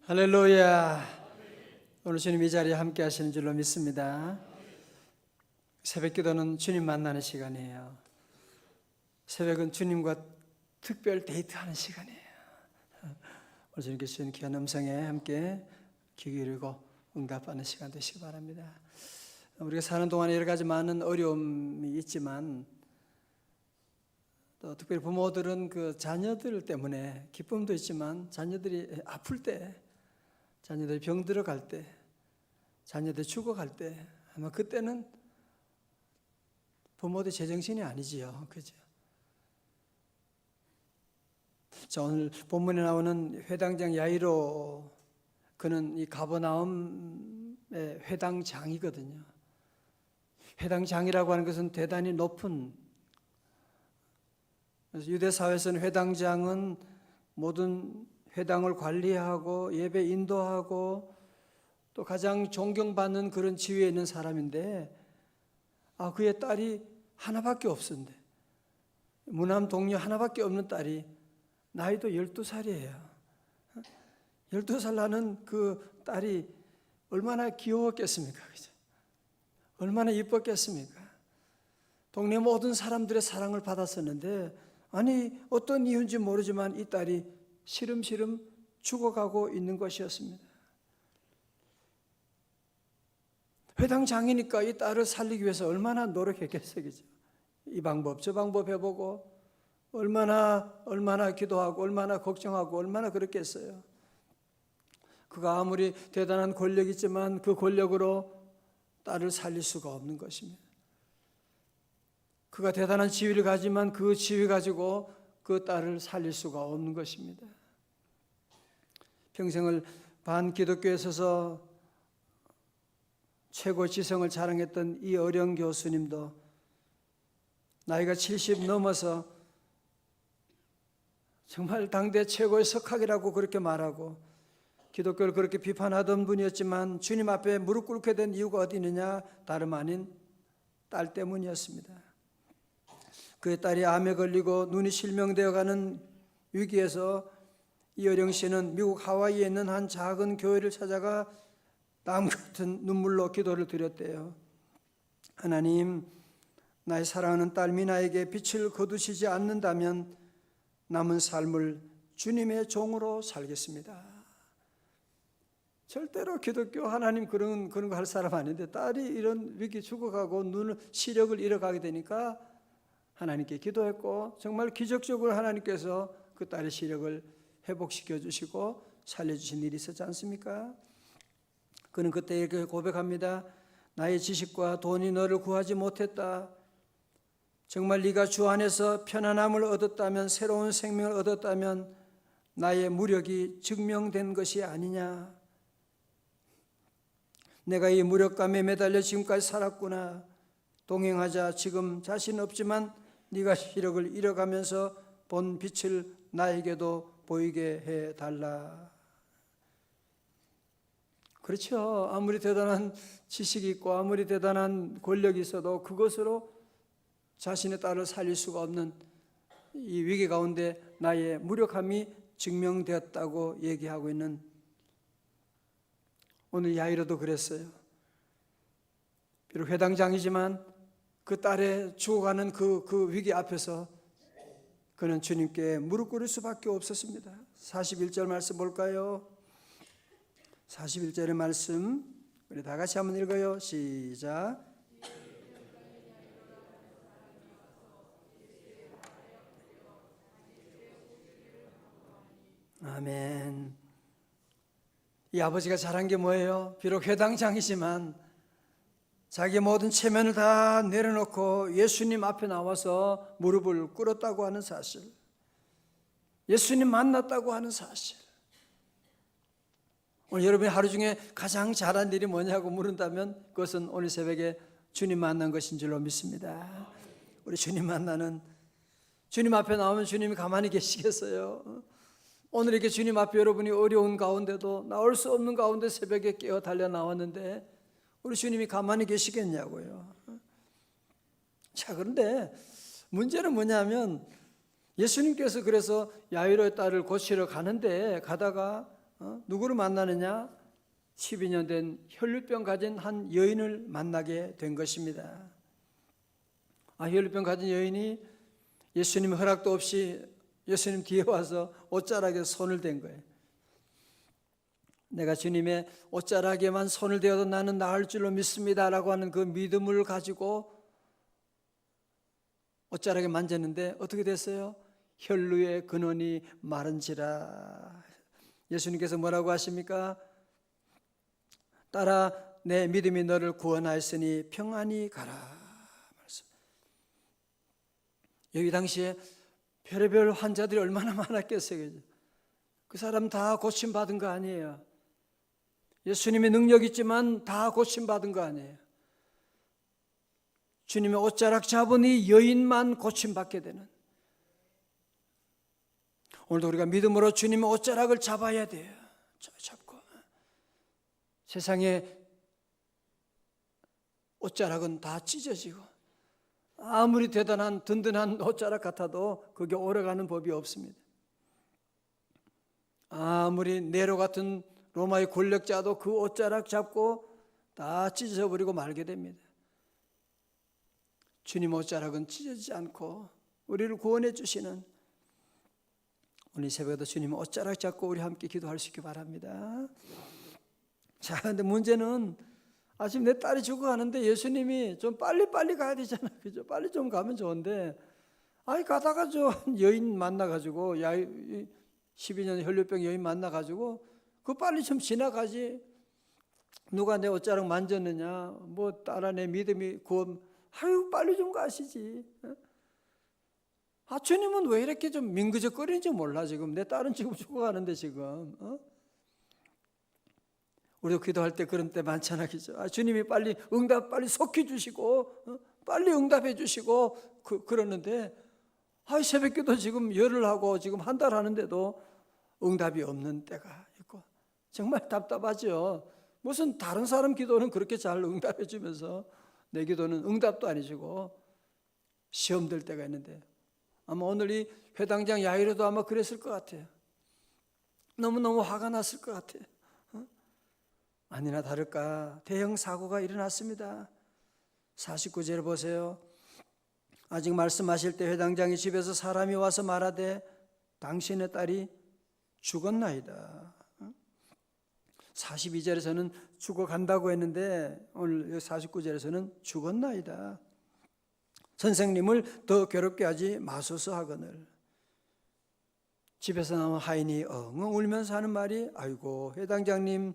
할렐루야. 오늘 주님 이 자리에 함께 하시는 줄로 믿습니다. 새벽기도는 주님 만나는 시간이에요. 새벽은 주님과 특별 데이트하는 시간이에요. 오늘 주님께 주신 귀한 음성에 함께 귀 기울이고 응답하는 시간 되시기 바랍니다. 우리가 사는 동안에 여러 가지 많은 어려움이 있지만 또 특별히 부모들은 그 자녀들 때문에 기쁨도 있지만 자녀들이 아플 때, 자녀들이 병들어갈 때, 자녀들이 죽어갈 때 아마 그때는 부모들 제정신이 아니지요. 그죠? 자, 오늘 본문에 나오는 회당장 야이로, 그는 이 가버나움의 회당장이거든요. 회당장이라고 하는 것은 대단히 높은, 그래서 유대 사회에서는 회당장은 모든 회당을 관리하고 예배 인도하고 또 가장 존경받는 그런 지위에 있는 사람인데, 그의 딸이 하나밖에 없었는데, 무남 동료 하나밖에 없는 딸이 나이도 12살이에요. 12살 나는 그 딸이 얼마나 귀여웠겠습니까? 그죠? 얼마나 이뻤겠습니까? 동네 모든 사람들의 사랑을 받았었는데, 아니 어떤 이유인지 모르지만 이 딸이 시름시름 죽어가고 있는 것이었습니다. 회당장이니까 이 딸을 살리기 위해서 얼마나 노력했겠어요. 그죠? 이 방법 저 방법 해보고 얼마나 기도하고 얼마나 걱정하고 얼마나 그렇겠어요. 그가 아무리 대단한 권력이 있지만 그 권력으로 딸을 살릴 수가 없는 것입니다. 그가 대단한 지위를 가지만 그 지위 가지고 그 딸을 살릴 수가 없는 것입니다. 평생을 반기독교에 서서 최고 지성을 자랑했던 이 어령 교수님도 나이가 70 넘어서 정말 당대 최고의 석학이라고 그렇게 말하고 기독교를 그렇게 비판하던 분이었지만 주님 앞에 무릎 꿇게 된 이유가 어디 있느냐? 다름 아닌 딸 때문이었습니다. 그의 딸이 암에 걸리고 눈이 실명되어 가는 위기에서 이어령 씨는 미국 하와이에 있는 한 작은 교회를 찾아가 땀 같은 눈물로 기도를 드렸대요. 하나님, 나의 사랑하는 딸 미나에게 빛을 거두시지 않는다면 남은 삶을 주님의 종으로 살겠습니다. 절대로 기독교 하나님 그런 거 할 사람 아닌데 딸이 이런 위기 죽어가고 눈을 시력을 잃어가게 되니까 하나님께 기도했고 정말 기적적으로 하나님께서 그 딸의 시력을 회복시켜 주시고 살려주신 일이 있었지 않습니까? 그는 그때 이렇게 고백합니다. 나의 지식과 돈이 너를 구하지 못했다. 정말 네가 주 안에서 편안함을 얻었다면, 새로운 생명을 얻었다면 나의 무력이 증명된 것이 아니냐. 내가 이 무력감에 매달려 지금까지 살았구나. 동행하자. 지금 자신 없지만 네가 시력을 잃어가면서 본 빛을 나에게도 보이게 해달라. 그렇죠. 아무리 대단한 지식이 있고 아무리 대단한 권력이 있어도 그것으로 자신의 딸을 살릴 수가 없는 이 위기 가운데 나의 무력함이 증명되었다고 얘기하고 있는, 오늘 야이로도 그랬어요. 비록 회당장이지만 그 딸의 죽어가는 그 위기 앞에서 그는 주님께 무릎 꿇을 수밖에 없었습니다. 41절 말씀 볼까요? 41절의 말씀 우리 다 같이 한번 읽어요. 시작. 아멘. 이 아버지가 잘한 게 뭐예요? 비록 회당장이지만 자기 모든 체면을 다 내려놓고 예수님 앞에 나와서 무릎을 꿇었다고 하는 사실, 예수님 만났다고 하는 사실. 오늘 여러분이 하루 중에 가장 잘한 일이 뭐냐고 물은다면 그것은 오늘 새벽에 주님 만난 것인 줄로 믿습니다. 우리 주님 만나는, 주님 앞에 나오면 주님이 가만히 계시겠어요? 오늘 이렇게 주님 앞에 여러분이 어려운 가운데도 나올 수 없는 가운데 새벽에 깨어 달려 나왔는데 우리 주님이 가만히 계시겠냐고요. 자, 그런데 문제는 뭐냐면 예수님께서 그래서 야이로의 딸을 고치러 가는데 가다가 누구를 만나느냐? 12년 된 혈루병 가진 한 여인을 만나게 된 것입니다. 혈루병 가진 여인이 예수님 허락도 없이 예수님 뒤에 와서 옷자락에 손을 댄 거예요. 내가 주님의 옷자락에만 손을 대어도 나는 나을 줄로 믿습니다 라고 하는 그 믿음을 가지고 옷자락에 만졌는데 어떻게 됐어요? 혈루의 근원이 마른지라. 예수님께서 뭐라고 하십니까? 따라 내 믿음이 너를 구원하였으니 평안히 가라. 말씀. 여기 당시에 별의별 환자들이 얼마나 많았겠어요. 그 사람 다 고침받은 거 아니에요. 예수님의 능력 있지만 다 고침받은 거 아니에요. 주님의 옷자락 잡은 이 여인만 고침받게 되는. 오늘도 우리가 믿음으로 주님의 옷자락을 잡아야 돼요. 잡고. 세상에 옷자락은 다 찢어지고 아무리 대단한 든든한 옷자락 같아도 그게 오래가는 법이 없습니다. 아무리 네로 같은 로마의 권력자도 그 옷자락 잡고 다 찢어버리고 말게 됩니다. 주님 옷자락은 찢어지지 않고 우리를 구원해 주시는, 오늘 새벽에도 주님 옷자락 잡고 우리 함께 기도할 수 있기 바랍니다. 자, 근데 문제는 지금 내 딸이 죽어가는데 예수님이 좀 빨리 가야 되잖아, 그죠? 빨리 좀 가면 좋은데, 가다가 저 여인 만나가지고 12년 혈루병 여인 만나가지고 그 빨리 좀 지나가지. 누가 내 옷자락 만졌느냐? 뭐 따라 내 믿음이 구원. 빨리 좀 가시지. 주님은 왜 이렇게 좀 민그적거리는지 몰라. 지금 내 딸은 지금 죽어가는데 지금. 우리도 기도할 때 그런 때 많잖아, 그죠? 주님이 빨리 응답 빨리 속히 주시고 빨리 응답해 주시고 그러는데 새벽기도 지금 열흘 하고 지금 한 달 하는데도 응답이 없는 때가 있고 정말 답답하죠. 무슨 다른 사람 기도는 그렇게 잘 응답해 주면서 내 기도는 응답도 안 해주고 시험 들 때가 있는데, 아마 오늘 이 회당장 야이로도 아마 그랬을 것 같아요. 너무너무 화가 났을 것 같아요. 아니나 다를까 대형 사고가 일어났습니다. 49절 보세요. 아직 말씀하실 때 회당장이 집에서 사람이 와서 말하되 당신의 딸이 죽었나이다. 42절에서는 죽어간다고 했는데 오늘 49절에서는 죽었나이다. 선생님을 더 괴롭게 하지 마소서 하거늘. 집에서 나온 하인이 엉엉 울면서 하는 말이, 아이고 회당장님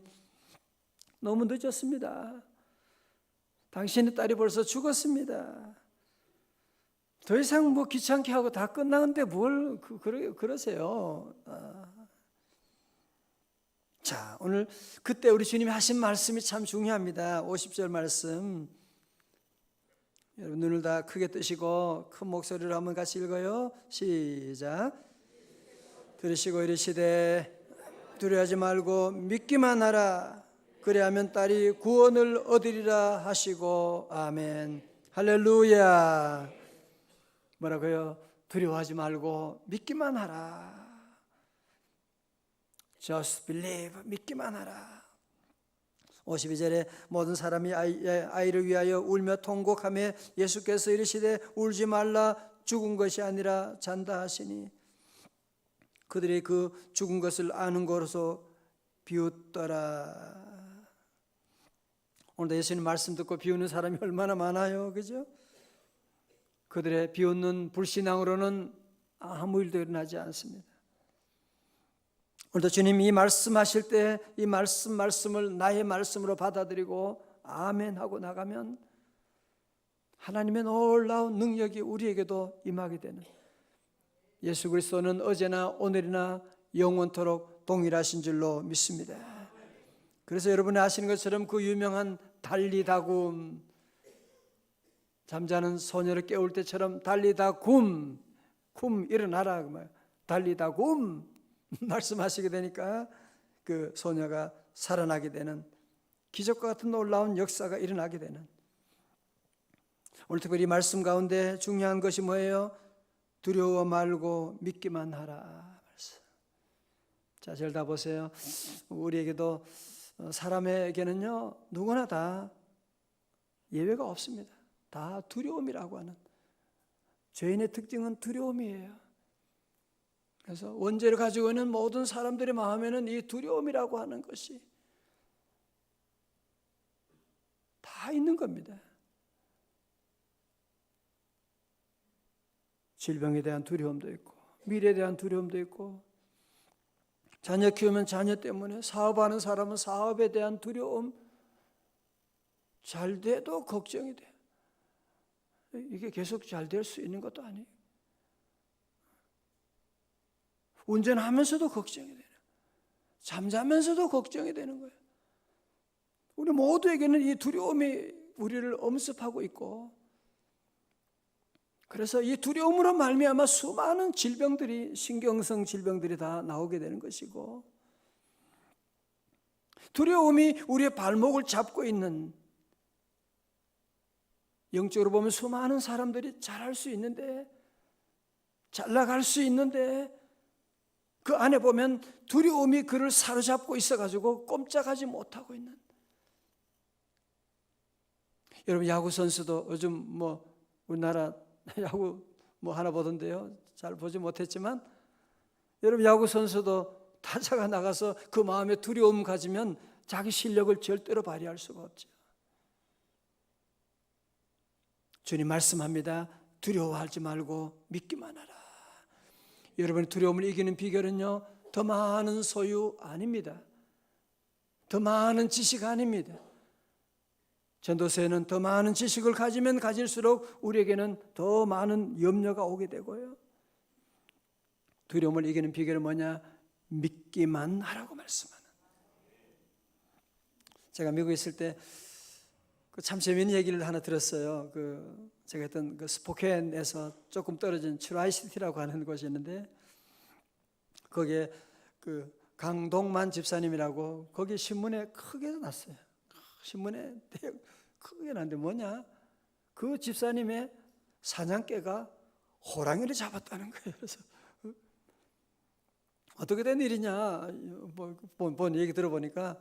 너무 늦었습니다. 당신의 딸이 벌써 죽었습니다. 더 이상 뭐 귀찮게 하고 다 끝나는데 뭘 그러세요. 자, 오늘 그때 우리 주님이 하신 말씀이 참 중요합니다. 50절 말씀, 여러분 눈을 다 크게 뜨시고 큰 목소리로 한번 같이 읽어요. 시작. 들으시고 이르시되 두려워하지 말고 믿기만 하라. 그래야면 딸이 구원을 얻으리라 하시고. 아멘. 할렐루야. 뭐라고요? 두려워하지 말고 믿기만 하라. Just believe. 믿기만 하라. 52절에 모든 사람이 아이를 위하여 울며 통곡하며 예수께서 이르시되 울지 말라. 죽은 것이 아니라 잔다 하시니 그들이 그 죽은 것을 아는 거로서 비웃더라. 오늘 예수님 말씀 듣고 비웃는 사람이 얼마나 많아요, 그죠? 그들의 비웃는 불신앙으로는 아무 일도 일어나지 않습니다. 오늘도 주님 이 말씀하실 때 이 말씀을 나의 말씀으로 받아들이고 아멘 하고 나가면 하나님의 놀라운 능력이 우리에게도 임하게 되는, 예수 그리스도는 어제나 오늘이나 영원토록 동일하신 줄로 믿습니다. 그래서 여러분이 아시는 것처럼 그 유명한 달리다굼, 잠자는 소녀를 깨울 때처럼 달리다굼, 굼 일어나라 그 말, 달리다굼 말씀하시게 되니까 그 소녀가 살아나게 되는, 기적과 같은 놀라운 역사가 일어나게 되는. 오늘 특별히 말씀 가운데 중요한 것이 뭐예요? 두려워 말고 믿기만 하라. 사실 다 보세요. 우리에게도 사람에게는요 누구나 다 예외가 없습니다. 다 두려움이라고 하는, 죄인의 특징은 두려움이에요. 그래서 원죄를 가지고 있는 모든 사람들의 마음에는 이 두려움이라고 하는 것이 다 있는 겁니다. 질병에 대한 두려움도 있고, 미래에 대한 두려움도 있고, 자녀 키우면 자녀 때문에, 사업하는 사람은 사업에 대한 두려움, 잘 돼도 걱정이 돼요. 이게 계속 잘 될 수 있는 것도 아니에요. 운전하면서도 걱정이 되는, 잠자면서도 걱정이 되는 거예요. 우리 모두에게는 이 두려움이 우리를 엄습하고 있고, 그래서 이 두려움으로 말미암아 수많은 질병들이, 신경성 질병들이 다 나오게 되는 것이고, 두려움이 우리의 발목을 잡고 있는, 영적으로 보면 수많은 사람들이 잘할 수 있는데, 잘 나갈 수 있는데, 그 안에 보면 두려움이 그를 사로잡고 있어가지고 꼼짝하지 못하고 있는. 여러분, 야구 선수도 요즘 우리나라 야구 하나 보던데요, 잘 보지 못했지만, 여러분 야구 선수도 타자가 나가서 그 마음에 두려움 가지면 자기 실력을 절대로 발휘할 수가 없죠. 주님 말씀합니다. 두려워하지 말고 믿기만 하라. 여러분의 두려움을 이기는 비결은요, 더 많은 소유 아닙니다. 더 많은 지식 아닙니다. 전도서에는 더 많은 지식을 가지면 가질수록 우리에게는 더 많은 염려가 오게 되고요. 두려움을 이기는 비결은 뭐냐? 믿기만 하라고 말씀하는. 제가 미국에 있을 때 참 재미있는 얘기를 하나 들었어요. 제가 했던 스포켄에서 조금 떨어진 트라이시티라고 하는 곳이 있는데, 거기에 강동만 집사님이라고, 거기 신문에 크게 났어요. 신문에 크게 났는데 뭐냐? 그 집사님의 사냥개가 호랑이를 잡았다는 거예요. 그래서 어떻게 된 일이냐? 본 얘기 들어보니까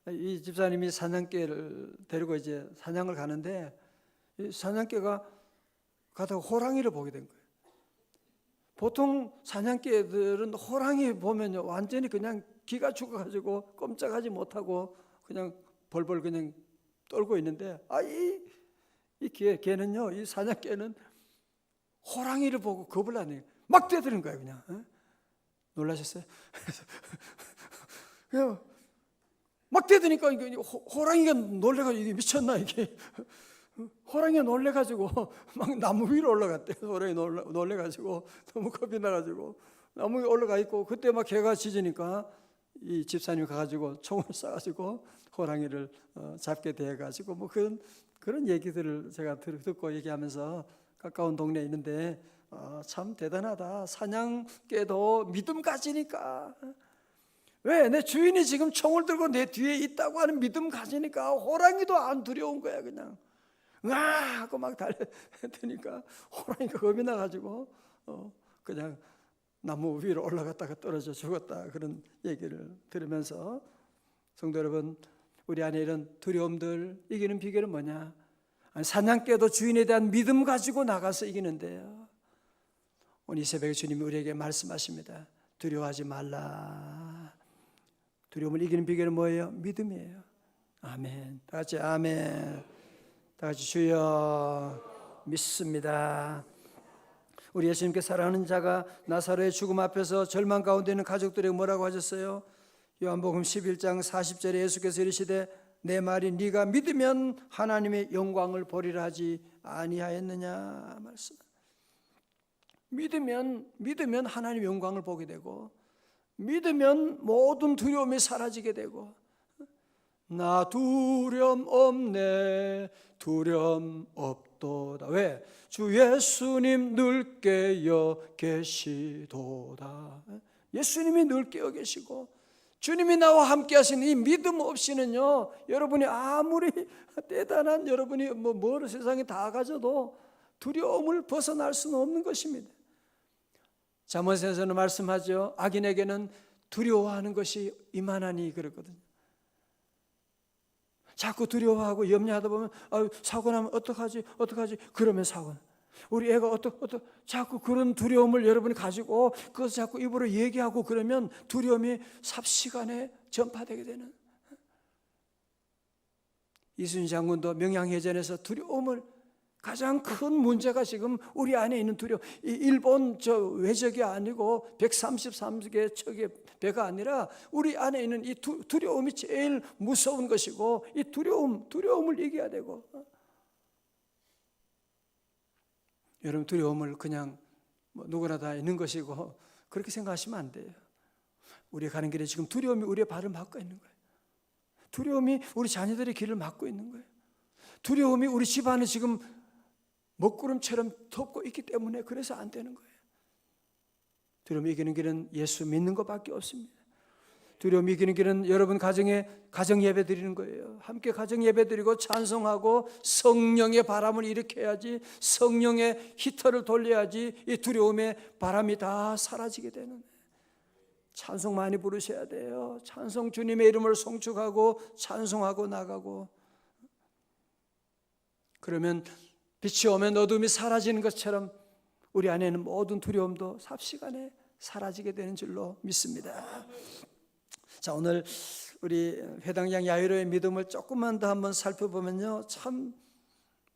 이 집사님이 사냥개를 데리고 이제 사냥을 가는데, 이 사냥개가 가다가 호랑이를 보게 된 거예요. 보통 사냥개들은 호랑이 보면 완전히 그냥 기가 죽어가지고 꼼짝하지 못하고 그냥 벌벌 그냥 떨고 있는데, 이 개는요, 이 사냥개는 호랑이를 보고 겁을 안 해요. 막 뛰어드는 거예요, 그냥. 놀라셨어요? 그래서 막 뛰어드니까 호랑이가 놀래가지고, 이게 미쳤나 이게. 호랑이가 놀래가지고 막 나무 위로 올라갔대요. 호랑이 놀래가지고 너무 겁이 나가지고 나무 위에 올라가 있고, 그때 막 개가 짖으니까 이 집사님이 가가지고 총을 쏴가지고 호랑이를 잡게 돼가지고, 그런 얘기들을 제가 듣고 얘기하면서, 가까운 동네에 있는데 참 대단하다. 사냥개도 믿음 가지니까, 왜? 내 주인이 지금 총을 들고 내 뒤에 있다고 하는 믿음 가지니까 호랑이도 안 두려운 거야. 그냥 하고 막 달려드니까 호랑이가 겁이 나가지고 그냥 나무 위로 올라갔다가 떨어져 죽었다. 그런 얘기를 들으면서, 성도 여러분, 우리 안에 이런 두려움들 이기는 비결은 뭐냐? 사냥개도 주인에 대한 믿음 가지고 나가서 이기는데요, 오늘 이 새벽에 주님이 우리에게 말씀하십니다. 두려워하지 말라. 두려움을 이기는 비결은 뭐예요? 믿음이에요. 아멘. 다 같이 아멘. 다 같이 주여 믿습니다. 우리 예수님께 사랑하는 자가 나사로의 죽음 앞에서 절망 가운데 있는 가족들에게 뭐라고 하셨어요? 요한복음 11장 40절에 예수께서 이르시되 내 말이 네가 믿으면 하나님의 영광을 보리라 하지 아니하였느냐 말씀. 믿으면 하나님의 영광을 보게 되고, 믿으면 모든 두려움이 사라지게 되고, 나 두려움 없네, 두려움 없도다. 왜? 주 예수님 늘 깨어 계시도다. 예수님이 늘 깨어 계시고, 주님이 나와 함께 하시는 이 믿음 없이는요, 여러분이 아무리 대단한, 여러분이 뭘 세상에 다 가져도 두려움을 벗어날 수는 없는 것입니다. 잠언에서는 말씀하죠. 악인에게는 두려워하는 것이 이만하니 그렇거든요. 자꾸 두려워하고 염려하다 보면 사고 나면 어떡하지 그러면 사고. 우리 애가 자꾸 그런 두려움을 여러분이 가지고 그것을 자꾸 입으로 얘기하고 그러면 두려움이 삽시간에 전파되게 되는. 이순신 장군도 명량해전에서 두려움을, 가장 큰 문제가 지금 우리 안에 있는 두려움. 일본 외적이 아니고 133개 척의 배가 아니라 우리 안에 있는 이 두려움이 제일 무서운 것이고, 이 두려움을 이겨야 되고. 여러분, 두려움을 그냥 누구나 다 있는 것이고 그렇게 생각하시면 안 돼요. 우리가 가는 길에 지금 두려움이 우리의 발을 막고 있는 거예요. 두려움이 우리 자녀들의 길을 막고 있는 거예요. 두려움이 우리 집안을 지금 먹구름처럼 덮고 있기 때문에 그래서 안 되는 거예요. 두려움 이기는 길은 예수 믿는 것밖에 없습니다. 두려움 이기는 길은 여러분 가정에 가정 예배 드리는 거예요. 함께 가정 예배 드리고 찬송하고 성령의 바람을 일으켜야지, 성령의 히터를 돌려야지 이 두려움의 바람이 다 사라지게 되는. 찬송 많이 부르셔야 돼요. 찬송, 주님의 이름을 송축하고 찬송하고 나가고. 그러면 빛이 오면 어둠이 사라지는 것처럼 우리 안에는 모든 두려움도 삽시간에 사라지게 되는 줄로 믿습니다. 자, 오늘 우리 회당장 야이로의 믿음을 조금만 더 한번 살펴보면요, 참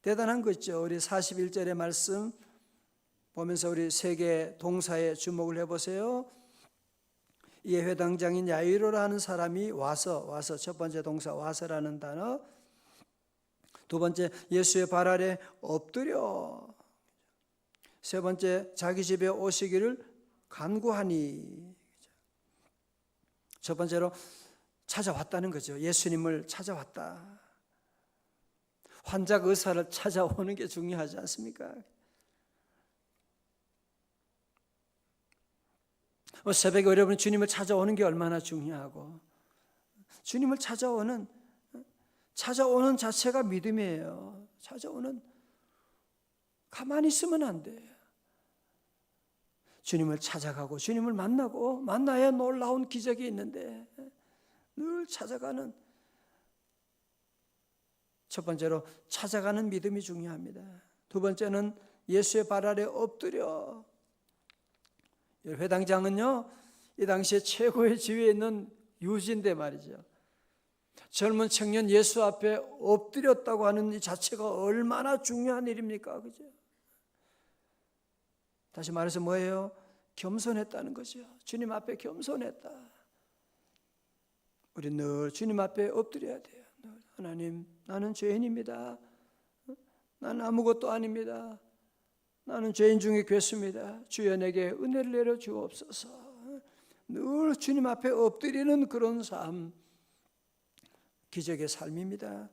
대단한 거 있죠. 우리 41절의 말씀 보면서 우리 세 개 동사에 주목을 해보세요. 이 회당장인 야이로라는 사람이 와서 첫 번째 동사 와서라는 단어, 두 번째 예수의 발 아래 엎드려, 세 번째 자기 집에 오시기를 간구하니. 첫 번째로 찾아왔다는 거죠. 예수님을 찾아왔다. 환자가 의사를 찾아오는 게 중요하지 않습니까? 새벽에 여러분 주님을 찾아오는 게 얼마나 중요하고, 주님을 찾아오는 자체가 믿음이에요. 찾아오는, 가만히 있으면 안 돼요. 주님을 찾아가고 주님을 만나고, 만나야 놀라운 기적이 있는데 늘 찾아가는, 첫 번째로 찾아가는 믿음이 중요합니다. 두 번째는 예수의 발 아래 엎드려. 회당장은요, 이 당시에 최고의 지위에 있는 유지인데 말이죠. 젊은 청년 예수 앞에 엎드렸다고 하는 이 자체가 얼마나 중요한 일입니까? 그죠? 다시 말해서 뭐예요? 겸손했다는 거죠. 주님 앞에 겸손했다. 우리 늘 주님 앞에 엎드려야 돼요. 하나님, 나는 죄인입니다. 나는 아무것도 아닙니다. 나는 죄인 중에 괴수입니다. 주여 내게 은혜를 내려 주옵소서. 늘 주님 앞에 엎드리는 그런 삶, 기적의 삶입니다.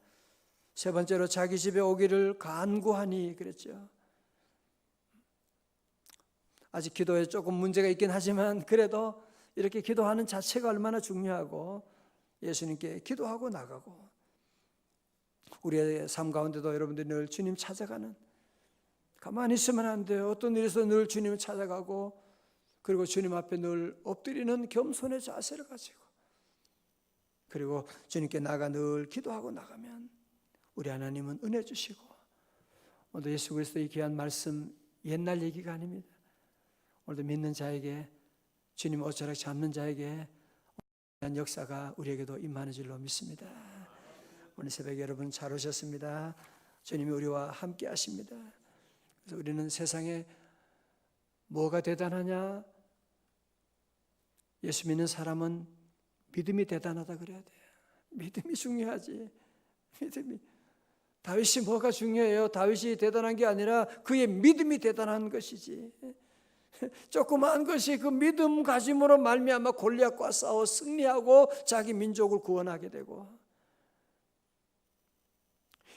세 번째로 자기 집에 오기를 간구하니 그랬죠. 아직 기도에 조금 문제가 있긴 하지만 그래도 이렇게 기도하는 자체가 얼마나 중요하고, 예수님께 기도하고 나가고, 우리의 삶 가운데도 여러분들이 늘 주님 찾아가는, 가만히 있으면 안 돼요. 어떤 일에서 늘 주님을 찾아가고, 그리고 주님 앞에 늘 엎드리는 겸손의 자세를 가지고, 그리고 주님께 나가 늘 기도하고 나가면 우리 하나님은 은혜 주시고, 오늘 예수 그리스도의 귀한 말씀 옛날 얘기가 아닙니다. 오늘도 믿는 자에게, 주님 옷자락 잡는 자에게 귀한 역사가 우리에게도 임하는 줄로 믿습니다. 오늘 새벽에 여러분 잘 오셨습니다. 주님이 우리와 함께 하십니다. 그래서 우리는 세상에 뭐가 대단하냐? 예수 믿는 사람은 믿음이 대단하다 그래야 돼요. 믿음이 중요하지. 믿음이. 다윗이 뭐가 중요해요? 다윗이 대단한 게 아니라 그의 믿음이 대단한 것이지. 조그마한 것이 그 믿음 가짐으로 말미암아 골리앗과 싸워 승리하고 자기 민족을 구원하게 되고.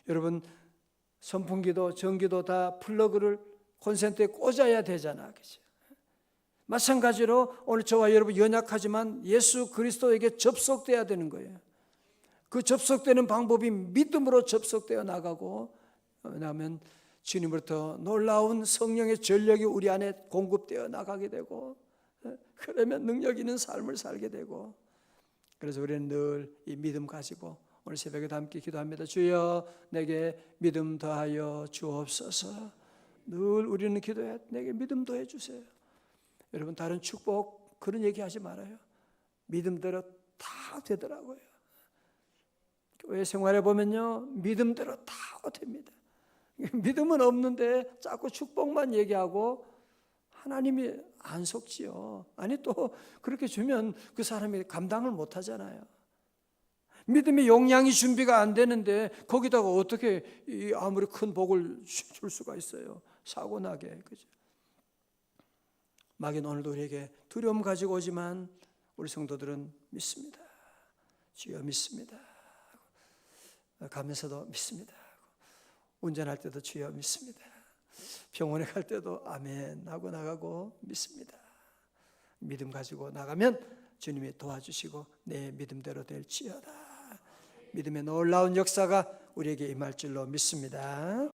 여러분, 선풍기도 전기도 다 플러그를 콘센트에 꽂아야 되잖아, 그죠? 마찬가지로 오늘 저와 여러분 연약하지만 예수 그리스도에게 접속돼야 되는 거예요. 그 접속되는 방법이 믿음으로 접속되어 나가고, 왜냐하면 주님으로부터 놀라운 성령의 전력이 우리 안에 공급되어 나가게 되고, 그러면 능력 있는 삶을 살게 되고, 그래서 우리는 늘 이 믿음 가지고 오늘 새벽에도 함께 기도합니다. 주여 내게 믿음 더하여 주옵소서. 늘 우리는 기도해, 내게 믿음 더해 주세요. 여러분, 다른 축복 그런 얘기하지 말아요. 믿음대로 다 되더라고요. 교회 생활해 보면요, 믿음대로 다 됩니다. 믿음은 없는데 자꾸 축복만 얘기하고 하나님이 안 속지요. 아니, 또 그렇게 주면 그 사람이 감당을 못 하잖아요. 믿음의 용량이 준비가 안 되는데 거기다가 어떻게 아무리 큰 복을 줄 수가 있어요. 사고 나게. 그죠? 마귀는 오늘도 우리에게 두려움 가지고 오지만 우리 성도들은 믿습니다. 주여 믿습니다. 가면서도 믿습니다. 운전할 때도 주여 믿습니다. 병원에 갈 때도 아멘 하고 나가고 믿습니다. 믿음 가지고 나가면 주님이 도와주시고 내 믿음대로 될지어다. 믿음의 놀라운 역사가 우리에게 임할 줄로 믿습니다.